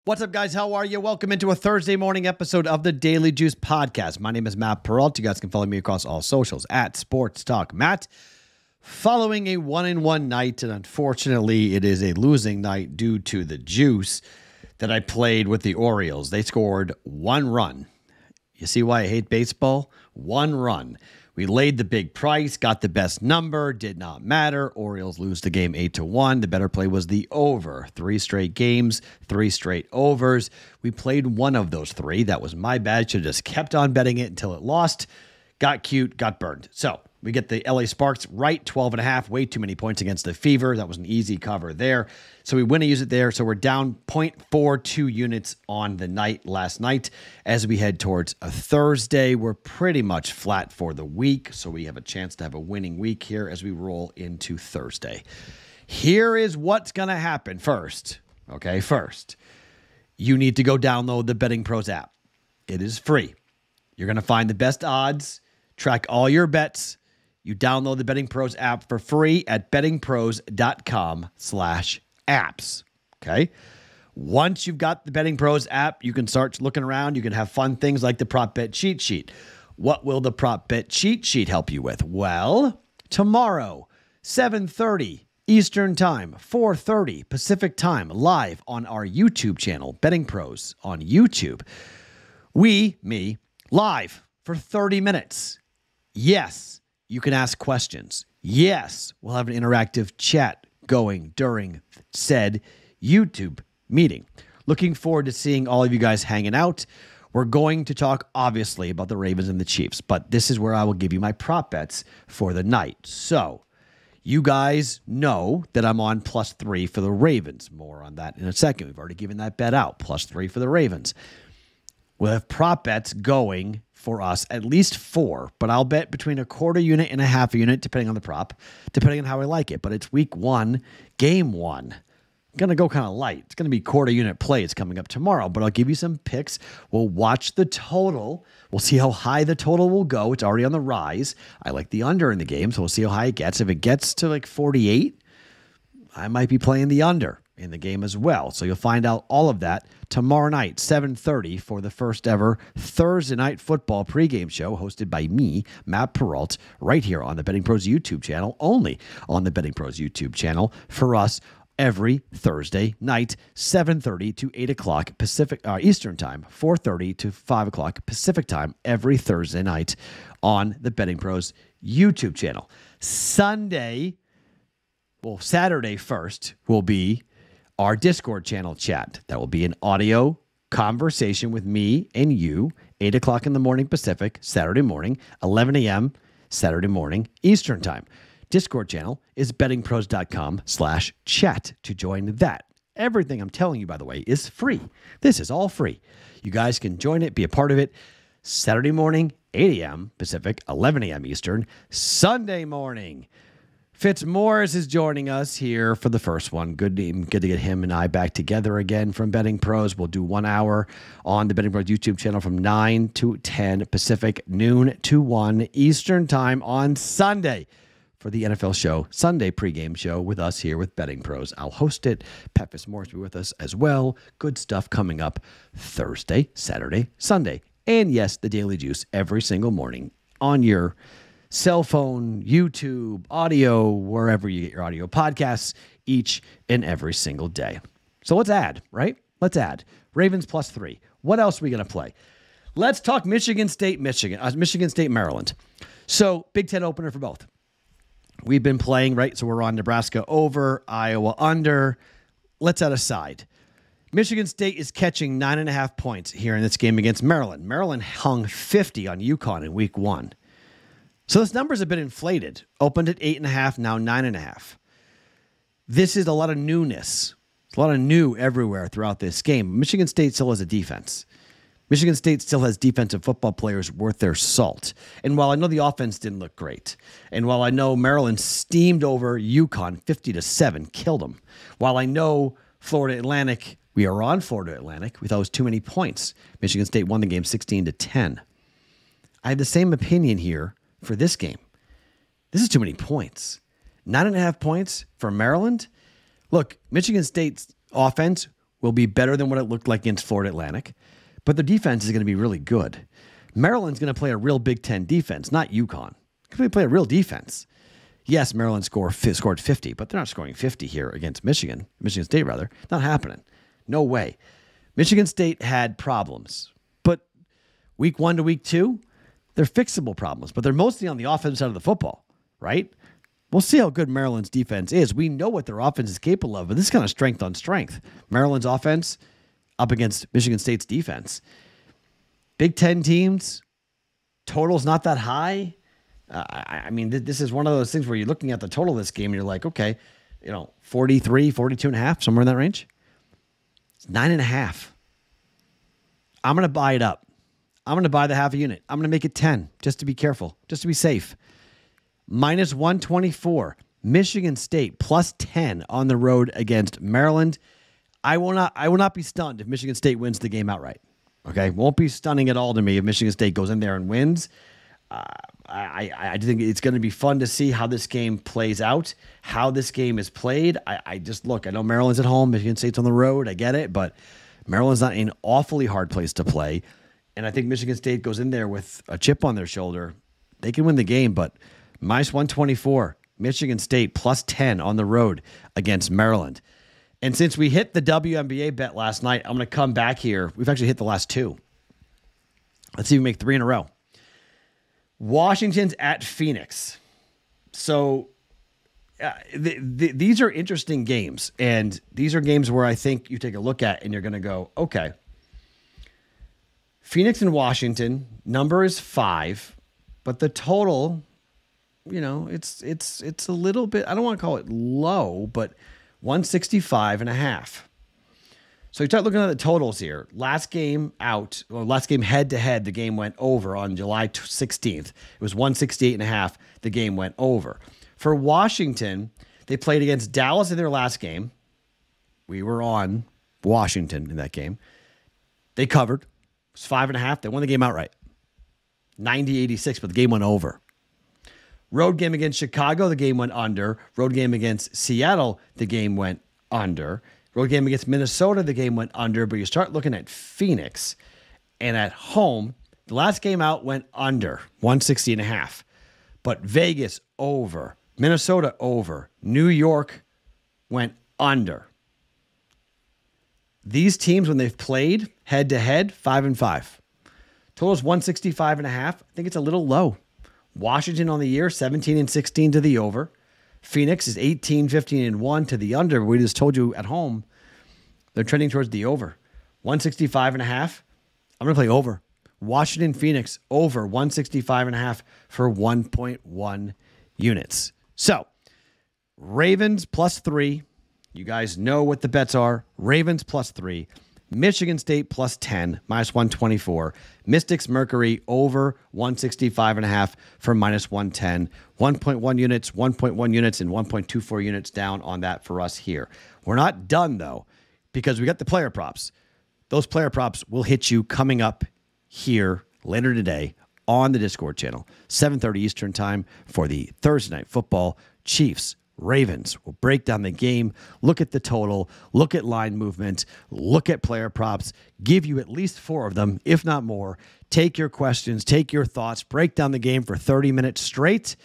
What's up, guys? How are you? Welcome into a Thursday morning episode of the Daily Juice Podcast. My name is Matt Perrault. You guys can follow me across all socials at Sports Talk Matt. Following a 1-1 night, and unfortunately, it is a losing night due to the juice that I played with the Orioles. They scored one run. You see why I hate baseball? One run. We laid the big price, got the best number, did not matter. Orioles lose the game 8-1. The better play was the over. 3 straight games, 3 straight overs. We played one of those 3. That was my bad. Should have just kept on betting it until it lost. Got cute, got burned. So we get the LA Sparks right, 12.5. Way too many points against the Fever. That was an easy cover there. So we win to use it there. So we're down 0.42 units on the night last night. As we head towards a Thursday, we're pretty much flat for the week. So we have a chance to have a winning week here as we roll into Thursday. Here is what's going to happen first. Okay, first, you need to go download the BettingPros app. It is free. You're going to find the best odds, track all your bets. You download the BettingPros app for free at bettingpros.com/apps. Okay. Once you've got the BettingPros app, you can start looking around. You can have fun things like the prop bet cheat sheet. What will the prop bet cheat sheet help you with? Well, tomorrow, 7:30 Eastern Time, 4:30 Pacific Time, live on our YouTube channel, BettingPros on YouTube. Me, live for 30 minutes. Yes, you can ask questions. Yes, we'll have an interactive chat going during said YouTube meeting. Looking forward to seeing all of you guys hanging out. We're going to talk, obviously, about the Ravens and the Chiefs, but this is where I will give you my prop bets for the night. So, you guys know that I'm on +3 for the Ravens. More on that in a second. We've already given that bet out, +3 for the Ravens. We'll have prop bets going for us, at least 4, but I'll bet between a quarter unit and a half a unit, depending on the prop, depending on how I like it. But it's week 1, game 1. I'm going to go kind of light. It's going to be quarter unit plays coming up tomorrow, but I'll give you some picks. We'll watch the total. We'll see how high the total will go. It's already on the rise. I like the under in the game, so we'll see how high it gets. If it gets to like 48, I might be playing the under in the game as well. So you'll find out all of that tomorrow night, 7:30, for the first ever Thursday night football pregame show hosted by me, Matt Perrault, right here on the BettingPros YouTube channel, only on the BettingPros YouTube channel for us every Thursday night, 7:30 to 8 o'clock Pacific Eastern Time, 4:30 to 5 o'clock Pacific Time every Thursday night on the BettingPros YouTube channel. Saturday first will be our Discord channel chat. That will be an audio conversation with me and you, 8 o'clock in the morning Pacific, Saturday morning, 11 a.m. Saturday morning, Eastern Time. Discord channel is bettingpros.com/chat to join that. Everything I'm telling you, by the way, is free. This is all free. You guys can join it, be a part of it. Saturday morning, 8 a.m. Pacific, 11 a.m. Eastern. Sunday morning, Fitzmaurice is joining us here for the first one. Good to get him and I back together again from Betting Pros. We'll do 1 hour on the Betting Pros YouTube channel from 9 to 10 Pacific, noon to 1 Eastern Time on Sunday for the NFL show, Sunday pregame show with us here with Betting Pros. I'll host it. Pat Fitzmaurice will be with us as well. Good stuff coming up Thursday, Saturday, Sunday. And yes, the Daily Juice every single morning on your cell phone, YouTube, audio, wherever you get your audio podcasts, each and every single day. So let's add, right? Let's add. Ravens +3. What else are we going to play? Let's talk Michigan State, Maryland. So Big Ten opener for both. We've been playing, right? So we're on Nebraska over, Iowa under. Let's add a side. Michigan State is catching 9.5 points here in this game against Maryland. Maryland hung 50 on UConn in week 1. So those numbers have been inflated. Opened at 8.5, now 9.5. This is a lot of newness. It's a lot of new everywhere throughout this game. Michigan State still has a defense. Michigan State still has defensive football players worth their salt. And while I know the offense didn't look great, and while I know Maryland steamed over UConn 50-7, killed them, while I know Florida Atlantic, we are on Florida Atlantic, we thought it was too many points. Michigan State won the game 16-10. I have the same opinion here for this game. This is too many points. 9.5 points for Maryland. Look, Michigan State's offense will be better than what it looked like against Florida Atlantic, but the defense is going to be really good. Maryland's going to play a real Big Ten defense, not UConn. They're going to play a real defense. Yes, Maryland scored 50, but they're not scoring 50 here against Michigan State rather. Not happening. No way. Michigan State had problems, but week 1 to week 2, they're fixable problems, but they're mostly on the offensive side of the football, right? We'll see how good Maryland's defense is. We know what their offense is capable of, but this is kind of strength on strength. Maryland's offense up against Michigan State's defense. Big Ten teams, total's not that high. I mean, this is one of those things where you're looking at the total of this game and you're like, okay, 43, 42 and a half, somewhere in that range. It's 9.5. I'm going to buy it up. I'm going to buy the half a unit. I'm going to make it 10 just to be careful, just to be safe. Minus 124. Michigan State plus 10 on the road against Maryland. I will not be stunned if Michigan State wins the game outright. Okay, won't be stunning at all to me if Michigan State goes in there and wins. I think it's going to be fun to see how this game plays out, how this game is played. I know Maryland's at home, Michigan State's on the road. I get it, but Maryland's not an awfully hard place to play. And I think Michigan State goes in there with a chip on their shoulder. They can win the game, but minus 124, Michigan State plus 10 on the road against Maryland. And since we hit the WNBA bet last night, I'm going to come back here. We've actually hit the last 2. Let's see if we make 3 in a row. Washington's at Phoenix. So these are interesting games. And these are games where I think you take a look at and you're going to go, okay, Phoenix and Washington, number is 5, but the total, it's a little bit, I don't want to call it low, but 165.5. So you start looking at the totals here. Last game head-to-head, the game went over on July 16th. It was 168.5. The game went over. For Washington, they played against Dallas in their last game. We were on Washington in that game. They covered. It was 5.5. They won the game outright. 90-86, but the game went over. Road game against Chicago, the game went under. Road game against Seattle, the game went under. Road game against Minnesota, the game went under. But you start looking at Phoenix, and at home, the last game out went under, 160.5. But Vegas, over. Minnesota, over. New York went under. These teams, when they've played head-to-head, 5-5. Total is 165.5. I think it's a little low. Washington on the year, 17-16 to the over. Phoenix is 18-15-1 to the under. We just told you at home, they're trending towards the over. 165.5. I'm going to play over. Washington, Phoenix, over 165.5 for 1.1 units. So, Ravens plus 3. You guys know what the bets are. Ravens plus 3. Michigan State plus 10, minus 124. Mystics Mercury over 165.5 for minus 110. 1.1 units, 1.1 units, and 1.24 units down on that for us here. We're not done, though, because we got the player props. Those player props will hit you coming up here later today on the Discord channel, 7:30 Eastern time for the Thursday Night Football Chiefs Ravens. We'll break down the game, look at the total, look at line movement, look at player props, give you at least 4 of them, if not more. Take your questions, take your thoughts, break down the game for 30 minutes straight,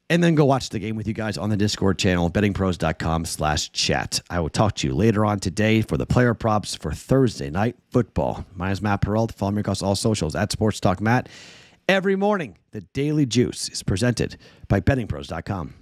and then go watch the game with you guys on the Discord channel, bettingpros.com/chat. I will talk to you later on today for the player props for Thursday Night Football. My name is Matt Perrault. Follow me across all socials at Sports Talk Matt. Every morning, the Daily Juice is presented by bettingpros.com.